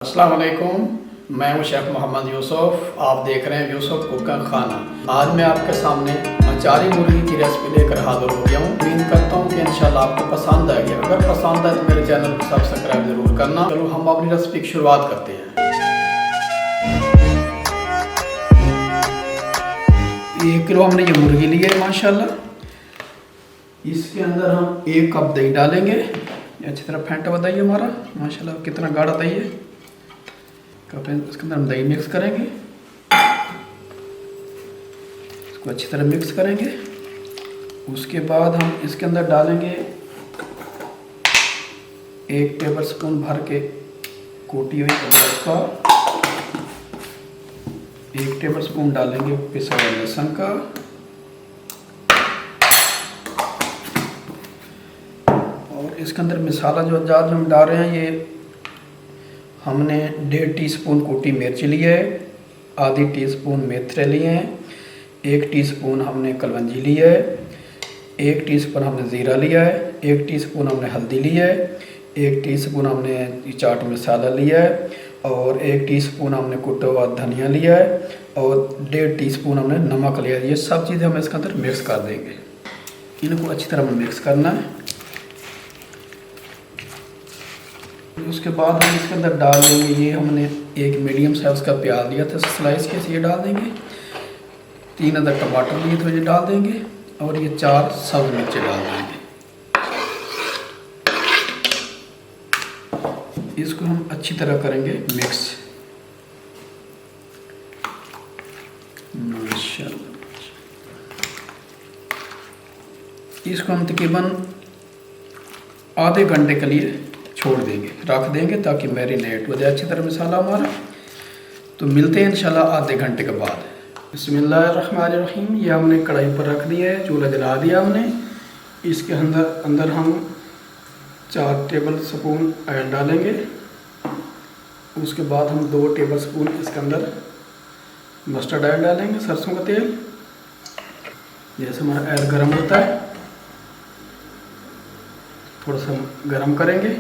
अस्सलाम वालेकुम, मैं हूं शेफ़ मोहम्मद यूसुफ। आप देख रहे हैं यूसुफ कुकिंग खाना। आज मैं आपके सामने अचारी मुर्गी की रेसिपी लेकर हाजिर हो गया हूं। उम्मीद करता हूं कि इंशाल्लाह आपको पसंद आएगी। अगर पसंद आए तो मेरे चैनल को सब्सक्राइब ज़रूर करना। चलो हम अपनी रेसिपी की शुरुआत करते हैं। 1 किलो हमने ये मुर्गी ली है माशाल्लाह। इसके अंदर हम 1 कप दही डालेंगे। अच्छी तरह फेंटा हुआ दही हमारा माशाल्लाह, कितना गाढ़ा दही है। इसके अंदर हम दही मिक्स करेंगे, इसको अच्छी तरह मिक्स करेंगे। उसके बाद हम इसके अंदर डालेंगे 1 टेबल स्पून भर के कोटी हुई अदरक का, 1 टेबल स्पून डालेंगे पिसा हुआ लहसुन का, और इसके अंदर मसाला जो हम डाल रहे हैं, ये हमने 1.5 टीस्पून कुटी मिर्च ली है, आधी टीस्पून मेथरे लिए हैं, 1 टीस्पून हमने कलवंजी ली है, 1 टीस्पून हमने ज़ीरा लिया है, 1 टीस्पून हमने हल्दी ली है, 1 टीस्पून हमने चाट मसाला लिया है, और 1 टीस्पून हमने कुटा हुआ धनिया लिया है, और 1.5 टीस्पून हमने नमक लिया है। ये सब चीज़ें हम इसके अंदर मिक्स कर देंगे। इनको अच्छी तरह मिक्स करना है। उसके बाद हम इसके अंदर डाल देंगे, ये हमने 1 मीडियम साइज़ का प्याज लिया था स्लाइस के, ये डाल देंगे। 3 अदर टमाटर लिए तो ये डाल देंगे, और ये 4 सब्ज़ मिर्चें डाल देंगे। इसको हम अच्छी तरह करेंगे मिक्स माशाल्लाह। इसको हम तकरीबन आधे घंटे के लिए छोड़ देंगे, रख देंगे, ताकि मैरिनेट हो जाए अच्छी तरह मसाला हमारा। तो मिलते हैं इंशाल्लाह आधे घंटे के बाद। बिस्मिल्लाहिर्रहमानिर्रहीम। ये हमने कढ़ाई पर रख दिया है, चूल्हा जला दिया हमने। इसके अंदर हम 4 टेबल स्पून ऑयल डालेंगे। उसके बाद हम 2 टेबल स्पून इसके अंदर मस्टर्ड ऑयल डालेंगे, सरसों का तेल। जैसे हमारा ऑयल गर्म होता है, थोड़ा सा गर्म करेंगे।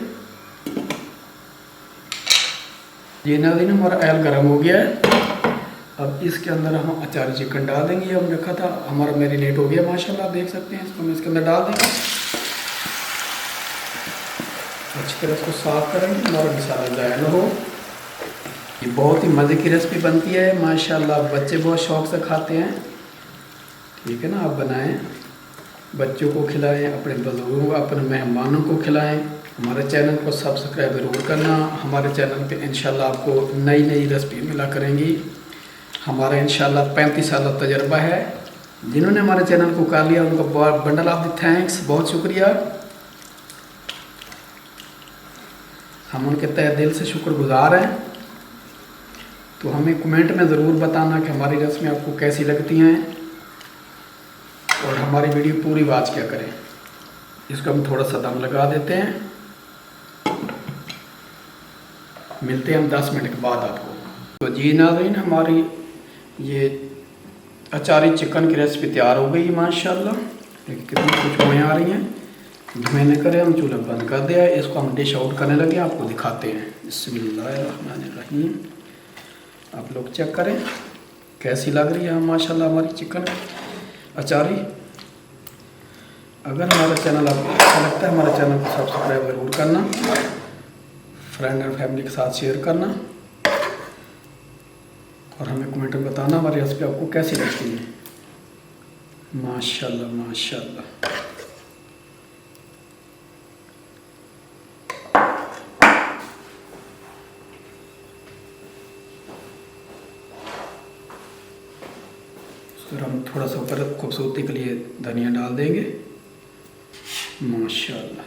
ये नाज़रीन हमारा ऑयल गर्म हो गया है। अब इसके अंदर हम अचारी चिकन डाल देंगे। ये हम रखा था, हमारा मैरिनेट हो गया माशाल्लाह, आप देख सकते हैं। इसको हम इसके अंदर डाल देंगे, अच्छी तरह इसको साफ करेंगे, हमारा मसाला ज़ाया न हो। ये बहुत ही मज़े की रेसिपी बनती है माशाल्लाह, बच्चे बहुत शौक़ से खाते हैं। ठीक है ना, आप बनाएं, बच्चों को खिलाएं, अपने बुजुर्गों को, अपने मेहमानों को खिलाएं। हमारे चैनल को सब्सक्राइब ज़रूर करना। हमारे चैनल पे इंशाल्लाह आपको नई नई रेसिपी मिला करेंगी। हमारा इंशाल्लाह 35 साल का तजर्बा है। जिन्होंने हमारे चैनल को कर लिया उनको बहुत बंडल ऑफ द थैंक्स, बहुत शुक्रिया। हम उनके तहे दिल से शुक्रगुजार हैं। तो हमें कमेंट में ज़रूर बताना कि हमारी रेसिपी आपको कैसी लगती हैं, और हमारी वीडियो पूरी वॉच क्या करें। इसको हम थोड़ा सा दम लगा देते हैं। मिलते हैं हम 10 मिनट के बाद आपको। तो जी नाज़रीन, हमारी ये अचारी चिकन की रेसिपी तैयार हो गई माशाल्लाह। कितनी खुशबुएं आ रही हैं। धुएं न करें, हम चूल्हा बंद कर दिया है। इसको हम डिश आउट करने लगे, आपको दिखाते हैं। बिस्मिल्लाहिर्रहमानिर्रहीम। आप लोग चेक करें कैसी लग रही है माशाल्लाह हमारी चिकन अचारी। अगर हमारा चैनल आपको अच्छा लगता है, हमारे चैनल को सब्सक्राइब ज़रूर करना, फ्रेंड और फैमिली के साथ शेयर करना, और हमें कमेंट में बताना हमारी रेसिपी आपको कैसी लगती है। माशाल्लाह माशाल्लाह। फिर हम थोड़ा सा ऊपर खूबसूरती के लिए धनिया डाल देंगे माशाल्लाह।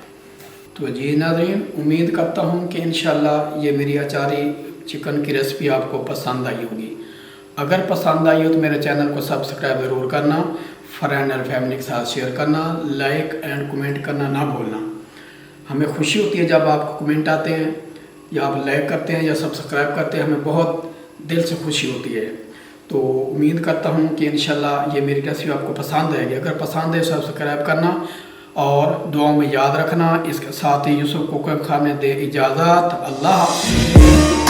तो जी नाज़रीन, उम्मीद करता हूँ कि इंशाल्लाह ये मेरी अचारी चिकन की रेसिपी आपको पसंद आई होगी। अगर पसंद आई हो तो मेरे चैनल को सब्सक्राइब ज़रूर करना, फ्रेंड और फैमिली के साथ शेयर करना, लाइक एंड कमेंट करना ना भूलना। हमें खुशी होती है जब आपको कमेंट आते हैं, या आप लाइक करते हैं, या सब्सक्राइब करते हैं। हमें बहुत दिल से खुशी होती है। तो उम्मीद करता हूँ कि इंशाल्लाह ये मेरी रेसिपी आपको पसंद आएगी। अगर पसंद है सब्सक्राइब करना, और दुआओं में याद रखना। इसके साथ ही यूसुफ कुकिंग खाने दे इजाज़त। अल्लाह हाफ़िज़।